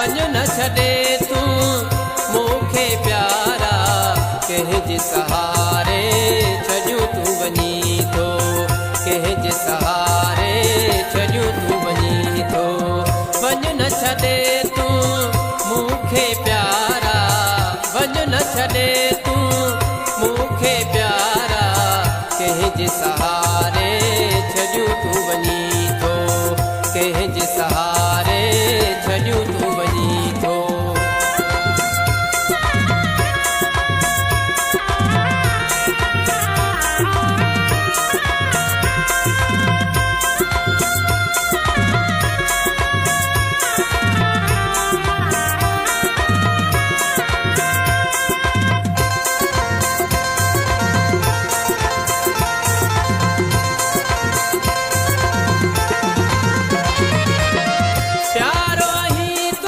वञ न छॾे तूं मूंखे प्यारा, कंहिंजे सहारे छॾियो तूं वञी थो, कंहिंजे सहारे छॾियो तूं वञी थो। वञ न छॾे तूं मूंखे प्यारा, वञ न छॾे